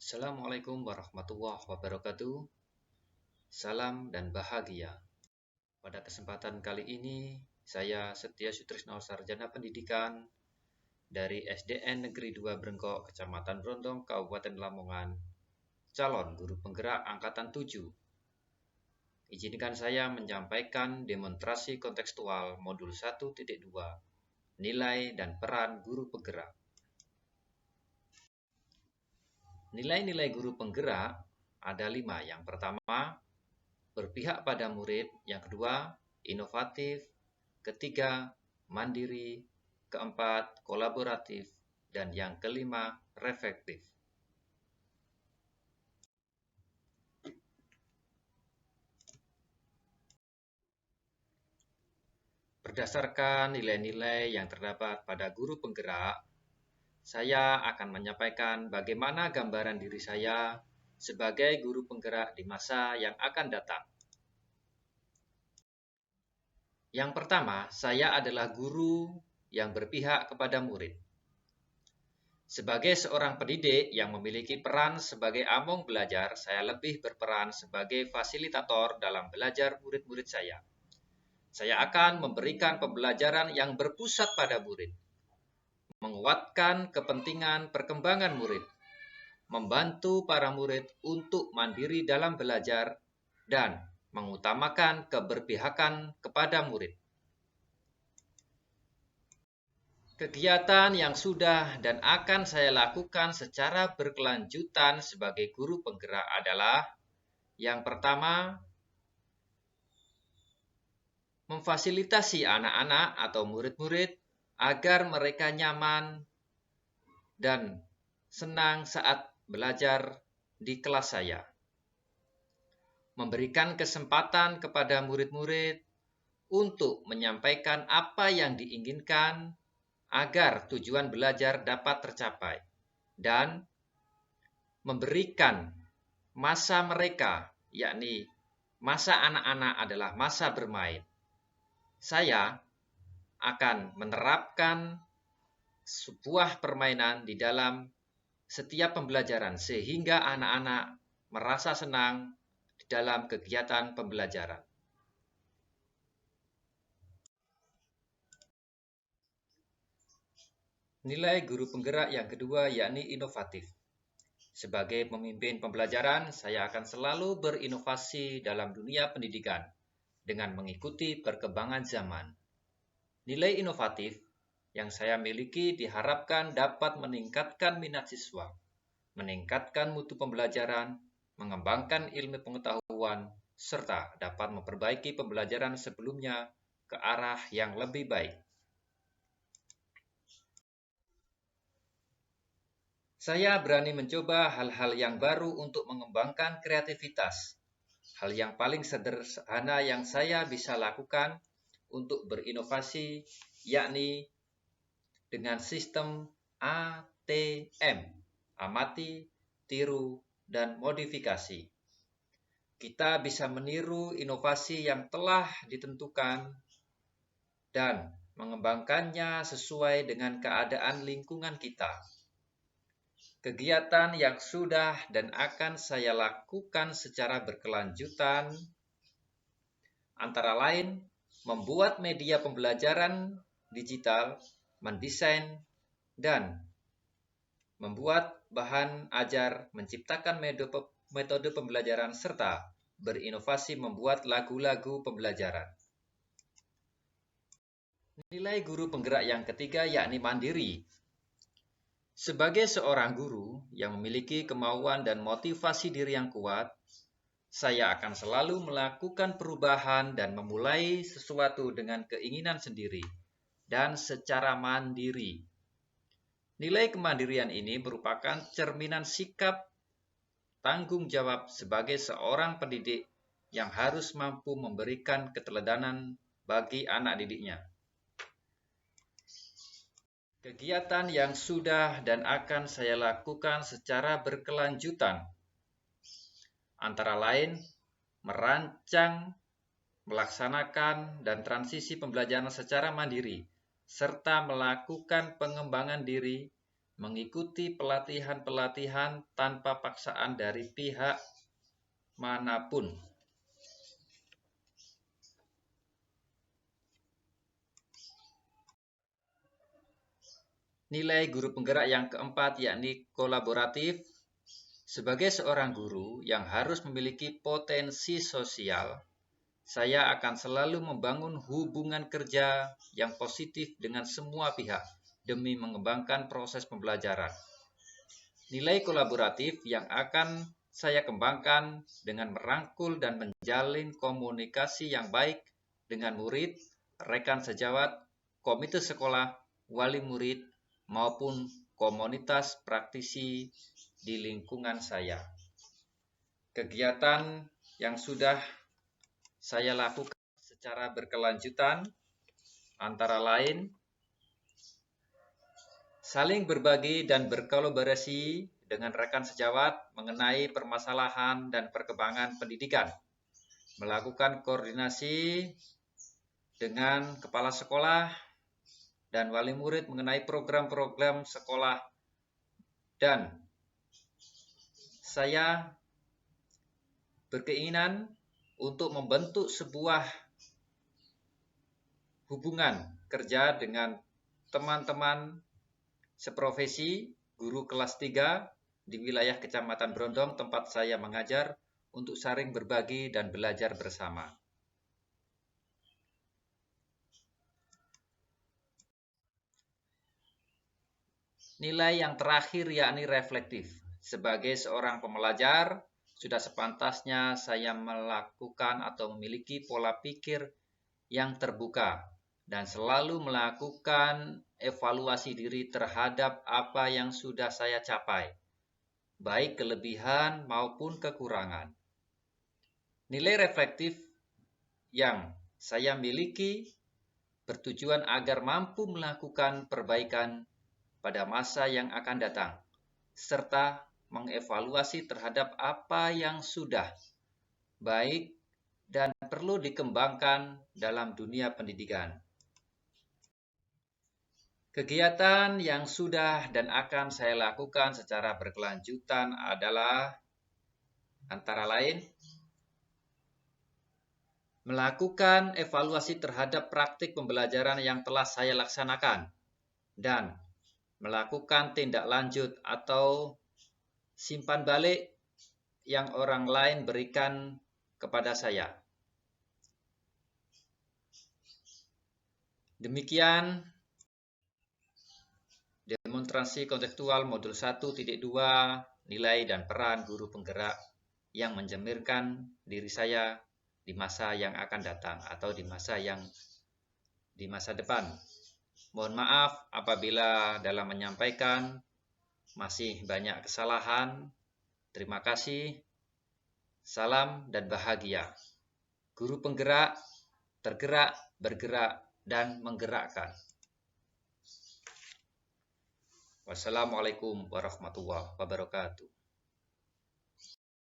Assalamualaikum warahmatullahi wabarakatuh. Salam dan bahagia. Pada kesempatan kali ini, saya Setia Sutrisno Sarjana Pendidikan dari SDN Negeri 2 Brengkok, Kecamatan Brondong, Kabupaten Lamongan, calon guru penggerak Angkatan 7. Izinkan saya menyampaikan demonstrasi kontekstual modul 1.2, nilai dan peran guru penggerak. Nilai-nilai guru penggerak ada 5. Yang pertama, berpihak pada murid. Yang kedua, inovatif. Ketiga, mandiri. Keempat, kolaboratif. Dan yang kelima, reflektif. Berdasarkan nilai-nilai yang terdapat pada guru penggerak, saya akan menyampaikan bagaimana gambaran diri saya sebagai guru penggerak di masa yang akan datang. Yang pertama, saya adalah guru yang berpihak kepada murid. Sebagai seorang pendidik yang memiliki peran sebagai among belajar, saya lebih berperan sebagai fasilitator dalam belajar murid-murid saya. Saya akan memberikan pembelajaran yang berpusat pada murid, menguatkan kepentingan perkembangan murid, membantu para murid untuk mandiri dalam belajar, dan mengutamakan keberpihakan kepada murid. Kegiatan yang sudah dan akan saya lakukan secara berkelanjutan sebagai guru penggerak adalah yang pertama, memfasilitasi anak-anak atau murid-murid agar mereka nyaman dan senang saat belajar di kelas saya. Memberikan kesempatan kepada murid-murid untuk menyampaikan apa yang diinginkan agar tujuan belajar dapat tercapai, dan memberikan masa mereka, yakni masa anak-anak adalah masa bermain. Saya akan menerapkan sebuah permainan di dalam setiap pembelajaran sehingga anak-anak merasa senang di dalam kegiatan pembelajaran. Nilai guru penggerak yang kedua yakni inovatif. Sebagai pemimpin pembelajaran, saya akan selalu berinovasi dalam dunia pendidikan dengan mengikuti perkembangan zaman. Nilai inovatif yang saya miliki diharapkan dapat meningkatkan minat siswa, meningkatkan mutu pembelajaran, mengembangkan ilmu pengetahuan, serta dapat memperbaiki pembelajaran sebelumnya ke arah yang lebih baik. Saya berani mencoba hal-hal yang baru untuk mengembangkan kreativitas. Hal yang paling sederhana yang saya bisa lakukan untuk berinovasi yakni dengan sistem ATM, amati, tiru, dan modifikasi. Kita bisa meniru inovasi yang telah ditentukan dan mengembangkannya sesuai dengan keadaan lingkungan kita. Kegiatan yang sudah dan akan saya lakukan secara berkelanjutan antara lain membuat media pembelajaran digital, mendesain, dan membuat bahan ajar, menciptakan metode pembelajaran, serta berinovasi membuat lagu-lagu pembelajaran. Nilai guru penggerak yang ketiga yakni mandiri. Sebagai seorang guru yang memiliki kemauan dan motivasi diri yang kuat, saya akan selalu melakukan perubahan dan memulai sesuatu dengan keinginan sendiri dan secara mandiri. Nilai kemandirian ini merupakan cerminan sikap tanggung jawab sebagai seorang pendidik yang harus mampu memberikan keteladanan bagi anak didiknya. Kegiatan yang sudah dan akan saya lakukan secara berkelanjutan antara lain merancang, melaksanakan, dan transisi pembelajaran secara mandiri, serta melakukan pengembangan diri, mengikuti pelatihan-pelatihan tanpa paksaan dari pihak manapun. Nilai guru penggerak yang keempat yakni kolaboratif. Sebagai seorang guru yang harus memiliki potensi sosial, saya akan selalu membangun hubungan kerja yang positif dengan semua pihak demi mengembangkan proses pembelajaran. Nilai kolaboratif yang akan saya kembangkan dengan merangkul dan menjalin komunikasi yang baik dengan murid, rekan sejawat, komite sekolah, wali murid, maupun komunitas praktisi di lingkungan saya. Kegiatan yang sudah saya lakukan secara berkelanjutan antara lain saling berbagi dan berkolaborasi dengan rekan sejawat mengenai permasalahan dan perkembangan pendidikan, melakukan koordinasi dengan kepala sekolah dan wali murid mengenai program-program sekolah, dan saya berkeinginan untuk membentuk sebuah hubungan kerja dengan teman-teman seprofesi guru kelas 3 di wilayah Kecamatan Brondong tempat saya mengajar untuk saling berbagi dan belajar bersama. Nilai yang terakhir yakni reflektif. Sebagai seorang pembelajar, sudah sepantasnya saya melakukan atau memiliki pola pikir yang terbuka dan selalu melakukan evaluasi diri terhadap apa yang sudah saya capai, baik kelebihan maupun kekurangan. Nilai reflektif yang saya miliki bertujuan agar mampu melakukan perbaikan pada masa yang akan datang, serta mengevaluasi terhadap apa yang sudah baik dan perlu dikembangkan dalam dunia pendidikan. Kegiatan yang sudah dan akan saya lakukan secara berkelanjutan adalah antara lain melakukan evaluasi terhadap praktik pembelajaran yang telah saya laksanakan dan melakukan tindak lanjut atau simpan balik yang orang lain berikan kepada saya. Demikian demonstrasi kontekstual modul 1.2 nilai dan peran guru penggerak yang mencerminkan diri saya di masa yang akan datang atau di masa depan. Mohon maaf apabila dalam menyampaikan masih banyak kesalahan. Terima kasih. Salam dan bahagia. Guru penggerak, tergerak, bergerak, dan menggerakkan. Wassalamualaikum warahmatullahi wabarakatuh.